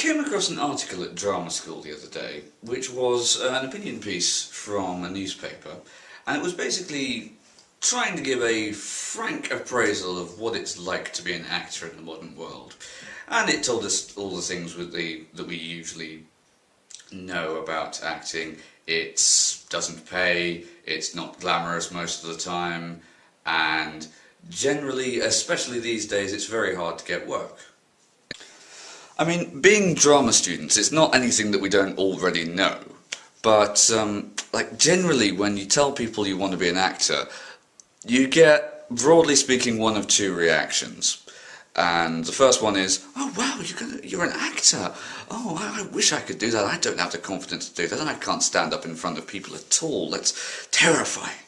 came across an article at Drama School the other day, which was an opinion piece from a newspaper, and it was basically trying to give a frank appraisal of what it's like to be an actor in the modern world. And it told us all the things that we usually know about acting. It doesn't pay, it's not glamorous most of the time, and generally, especially these days, it's very hard to get work. I mean, being drama students, it's not anything that we don't already know, but like generally when you tell people you want to be an actor, you get, broadly speaking, one of two reactions. And the first one is, oh wow, you're an actor. Oh, I wish I could do that. I don't have the confidence to do that. I can't stand up in front of people at all. That's terrifying.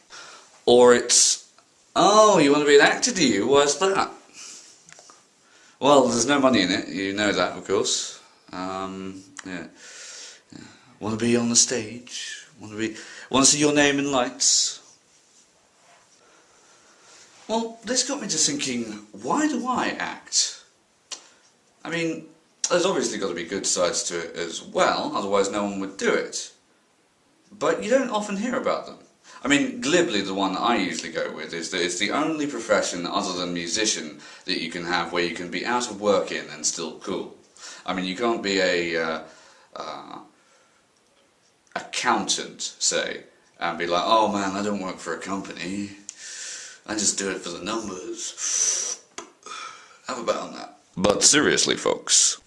Or it's, oh, you want to be an actor, do you? Why's that? Well, there's no money in it. You know that, of course. Yeah. Want to be on the stage? Want to see your name in lights? Well, this got me to thinking, why do I act? I mean, there's obviously got to be good sides to it as well, otherwise no one would do it. But you don't often hear about them. I mean, glibly, the one I usually go with is that it's the only profession other than musician that you can have where you can be out of work in and still cool. I mean, you can't be a accountant, say, and be like, oh man, I don't work for a company. I just do it for the numbers. Have a bet on that. But seriously, folks,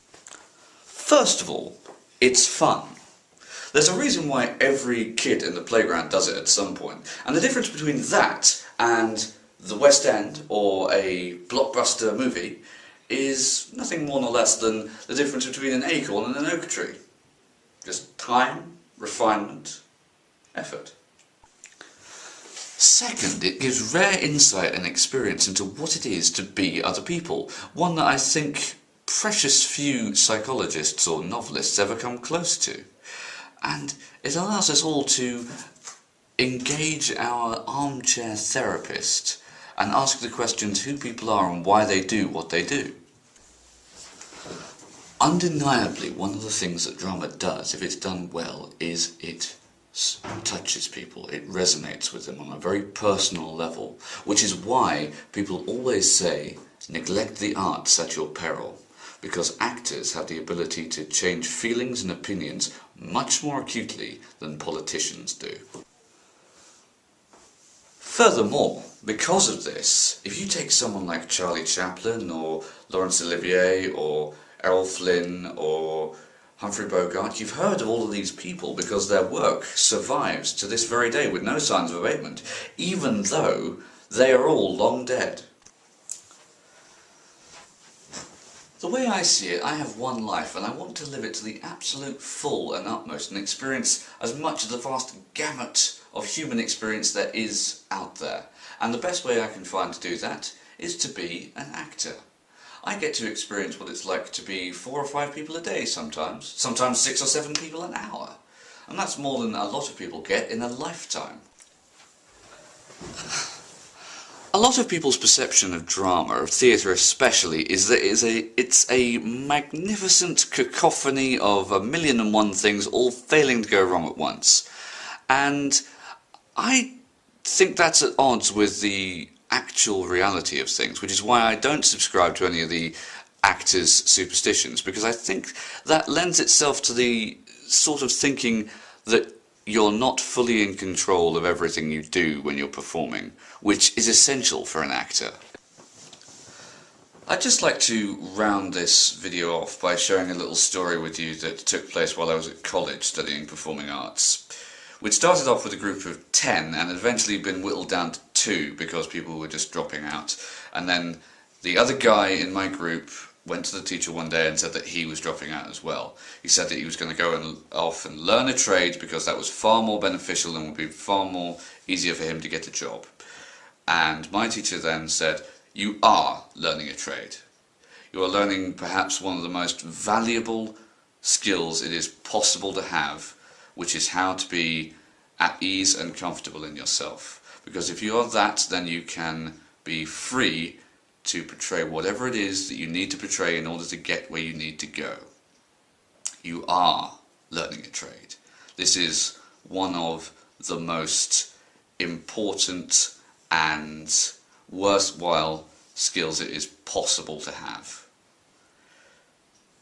first of all, it's fun. There's a reason why every kid in the playground does it at some point. And the difference between that and the West End or a blockbuster movie is nothing more nor less than the difference between an acorn and an oak tree. Just time, refinement, effort. Second, it gives rare insight and experience into what it is to be other people, one that I think precious few psychologists or novelists ever come close to. And it allows us all to engage our armchair therapist and ask the questions who people are and why they do what they do. Undeniably, one of the things that drama does, if it's done well, is it touches people, it resonates with them on a very personal level, which is why people always say, neglect the arts at your peril, because actors have the ability to change feelings and opinions much more acutely than politicians do. Furthermore, because of this, if you take someone like Charlie Chaplin or Laurence Olivier or Errol Flynn or Humphrey Bogart, you've heard of all of these people because their work survives to this very day with no signs of abatement, even though they are all long dead. The way I see it, I have one life and I want to live it to the absolute full and utmost and experience as much of the vast gamut of human experience there is out there. And the best way I can find to do that is to be an actor. I get to experience what it's like to be 4 or 5 people a day sometimes 6 or 7 people an hour. And that's more than a lot of people get in a lifetime. A lot of people's perception of drama, of theatre especially, is that it's a magnificent cacophony of 1,000,001 things all failing to go wrong at once. And I think that's at odds with the actual reality of things, which is why I don't subscribe to any of the actors' superstitions, because I think that lends itself to the sort of thinking that you're not fully in control of everything you do when you're performing, which is essential for an actor. I'd just like to round this video off by sharing a little story with you that took place while I was at college studying performing arts. We'd started off with a group of 10 and had eventually been whittled down to 2 because people were just dropping out. And then the other guy in my group went to the teacher one day and said that he was dropping out as well. He said that he was going to go off and learn a trade because that was far more beneficial and would be far more easier for him to get a job. And my teacher then said, you are learning a trade. You are learning perhaps one of the most valuable skills it is possible to have, which is how to be at ease and comfortable in yourself. Because if you are that, then you can be free to portray whatever it is that you need to portray in order to get where you need to go. you are learning a trade. This is one of the most important and worthwhile skills it is possible to have.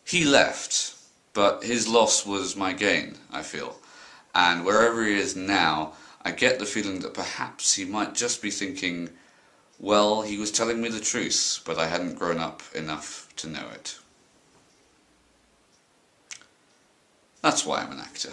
He left, but his loss was my gain, I feel. And wherever he is now, I get the feeling that perhaps he might just be thinking, well, he was telling me the truth, but I hadn't grown up enough to know it. That's why I'm an actor.